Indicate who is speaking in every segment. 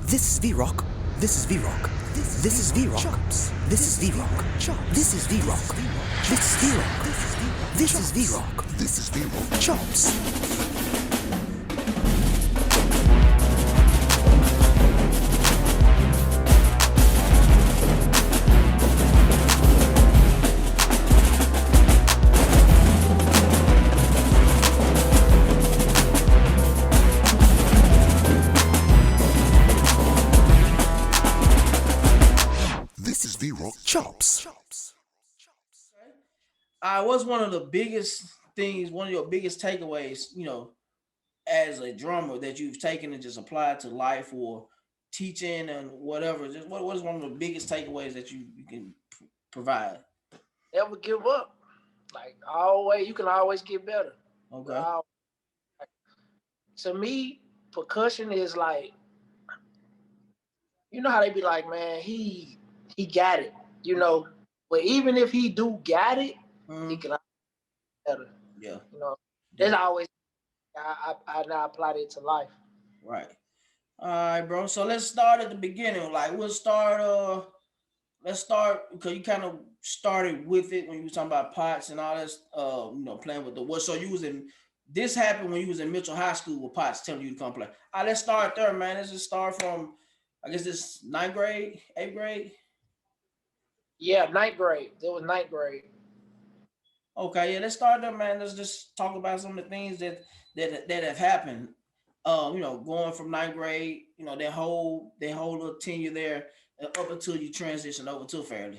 Speaker 1: This is VRoc. This is VRoc. This is VRoc. This is VRoc. This is VRoc. This is VRoc. This is VRoc. This is VRoc. Chops. This is VRoc. Chops.
Speaker 2: What's one of the biggest things, one of your biggest takeaways, as a drummer that you've taken and just applied to life or teaching and whatever? Just what is one of the biggest takeaways that you can provide?
Speaker 3: Never give up. Like always, you can always get better.
Speaker 2: Okay.
Speaker 3: To me, percussion is like, you know how they be like, man, he got it, But even if he do got it, he can better.
Speaker 2: Yeah.
Speaker 3: There's always I now applied it to life.
Speaker 2: Right. All right, bro. So let's start at the beginning. Like let's start because you kind of started with it when you were talking about pots and all this, playing with the what. So you was in this happened when you was in Mitchell High School with pots telling you to come play. All right, let's start there, man. Let's just start from I guess this ninth grade, eighth grade.
Speaker 3: Yeah, ninth grade. It was ninth grade.
Speaker 2: Okay, yeah, let's start there, man. Let's just talk about some of the things that have happened. Going from ninth grade, that whole little tenure there up until you transition over to Fairleigh.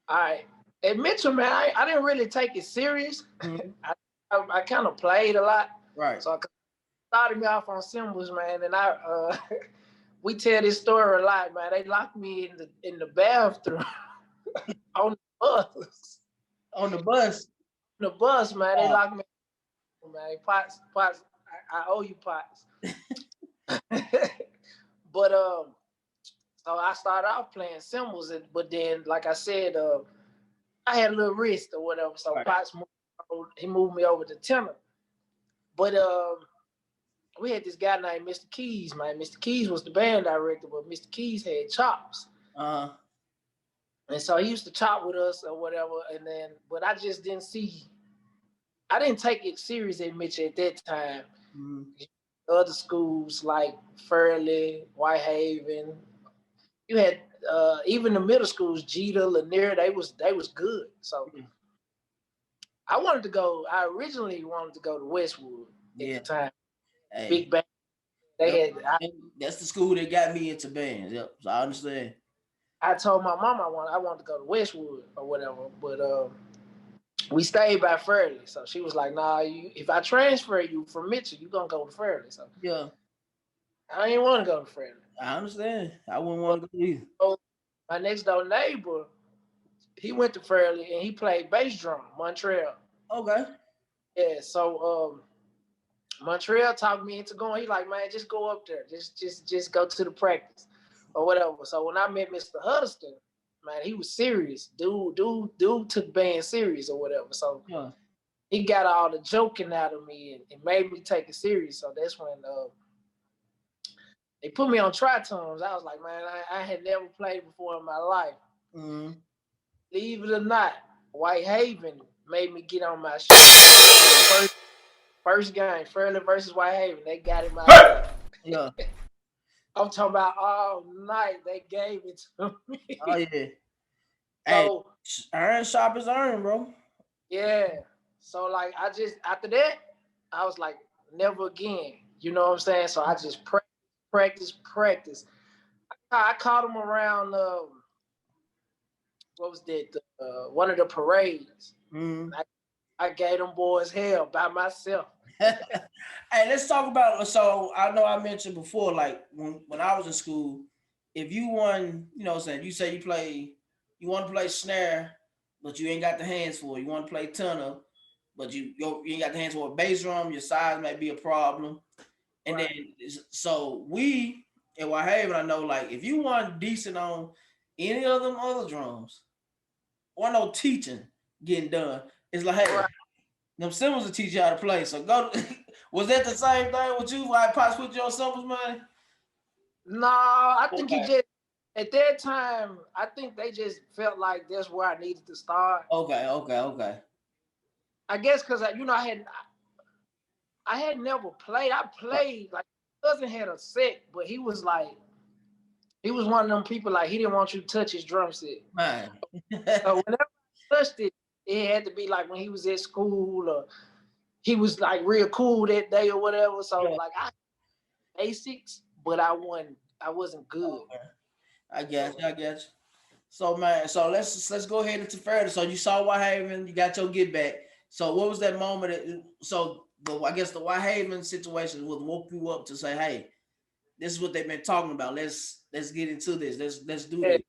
Speaker 3: All right. At Mitchell, man, I didn't really take it serious.
Speaker 2: Mm-hmm.
Speaker 3: I kind of played a lot.
Speaker 2: Right.
Speaker 3: So I started me off on cymbals, man, and we tell this story a lot, man. They locked me in the bathroom on the bus.
Speaker 2: On the bus.
Speaker 3: On the bus, man. They locked me. Man, Pots. I owe you, Pots. But so I started off playing cymbals, but then, like I said, I had a little wrist or whatever. So right. Pots moved me over to tenor. But we had this guy named Mr. Keys, man. Mr. Keys was the band director, but Mr. Keys had chops. And so he used to chop with us or whatever. But I just didn't I didn't take it serious at Mitchell at that time. Mm-hmm. Other schools like Fairleigh, Whitehaven, you had even the middle schools, Jeter, Lanier, they was good. So I originally wanted to go to Westwood at the time. Hey. Big band.
Speaker 2: That's the school that got me into bands. Yep. So I understand.
Speaker 3: I told my mom I wanted to go to Westwood or whatever, but we stayed by Fairleigh. So she was like, "Nah, if I transfer you from Mitchell, you gonna go to Fairleigh." So
Speaker 2: yeah,
Speaker 3: I didn't want to go to Fairleigh.
Speaker 2: I understand. I wouldn't want to go either.
Speaker 3: So my next door neighbor, he went to Fairleigh and he played bass drum, Montreal.
Speaker 2: Okay.
Speaker 3: Yeah. So Montreal talked me into going. He like, "Man, just go up there. Just go to the practice or whatever." So when I met Mr. Huddleston, man, he was serious. Dude took band serious or whatever. So he got all the joking out of me and made me take it serious. So that's when they put me on tritones. I was like, man, I had never played before in my life. Mm-hmm. Believe it or not, Whitehaven made me get on my shit. First game, Fairleigh versus Whitehaven, they got it my
Speaker 2: yeah.
Speaker 3: I'm talking about all night. They gave it to me.
Speaker 2: Oh yeah. So earn sharp as iron, bro.
Speaker 3: Yeah. So like after that, I was like, never again. You know what I'm saying? So I just practice. I caught them around what was that? One of the parades. Mm-hmm. I gave them boys hell by myself.
Speaker 2: Hey, let's talk about. So I know I mentioned before, like when I was in school, if you won, you know what I'm saying, you say you want to play snare, but you ain't got the hands for it. You want to play tenor, but you ain't got the hands for a bass drum. Your size might be a problem. And right. Then, so we at Whitehaven, I know, like, if you want decent on any of them other drums, or no teaching getting done, it's like, hey, right. Them cymbals will teach you how to play. So go. Was that the same thing with you? Why Pops put you on cymbals, man?
Speaker 3: No, I think he
Speaker 2: Okay.
Speaker 3: just at that time. I think they just felt like that's where I needed to start.
Speaker 2: Okay.
Speaker 3: I guess because I had never played. I played like cousin had a set, but he was one of them people like he didn't want you to touch his drum set.
Speaker 2: Man.
Speaker 3: So whenever I touched it, it had to be like when he was at school or he was like real cool that day or whatever. So
Speaker 2: Yeah.
Speaker 3: like I basics, but I wasn't good.
Speaker 2: Okay. I guess. So man, so let's go ahead into further. So you saw Whitehaven, you got your get back. So what was that moment? I guess the Whitehaven situation would woke you up to say, hey, this is what they've been talking about. Let's get into this. Let's do
Speaker 3: Yeah,
Speaker 2: this.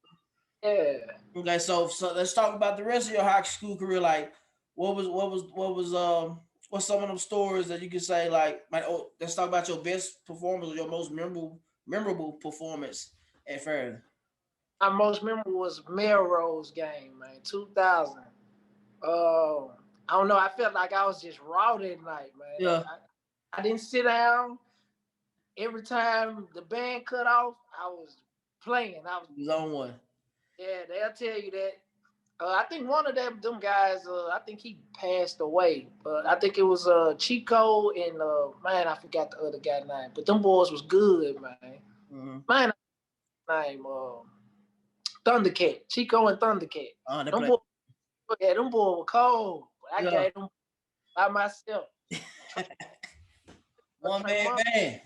Speaker 3: yeah.
Speaker 2: Okay, so let's talk about the rest of your high school career. Like, what's some of them stories that you could say let's talk about your best performance or your most memorable performance at Fairleigh.
Speaker 3: My most memorable was Melrose game, man, 2000. I don't know. I felt like I was just raw that night, man.
Speaker 2: Yeah,
Speaker 3: I didn't sit down. Every time the band cut off, I was playing.
Speaker 2: he's on one.
Speaker 3: Yeah, they'll tell you that. I think one of them guys, I think he passed away. But I think it was Chico and man, I forgot the other guy's name. But them boys was good, man.
Speaker 2: Mm-hmm.
Speaker 3: Man, name Thundercat, Chico and Thundercat.
Speaker 2: They
Speaker 3: Them
Speaker 2: play.
Speaker 3: boys, yeah, them boys were cold. I
Speaker 2: Yeah.
Speaker 3: gave them by myself.
Speaker 2: One man band.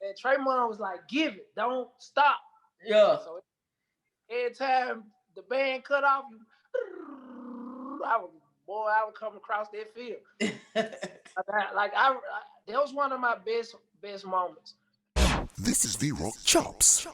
Speaker 3: And Tremont was like, "Give it, don't stop."
Speaker 2: Yeah.
Speaker 3: So every time the band cut off, I would come across that field. That was one of my best moments.
Speaker 1: This is VRoc Chops.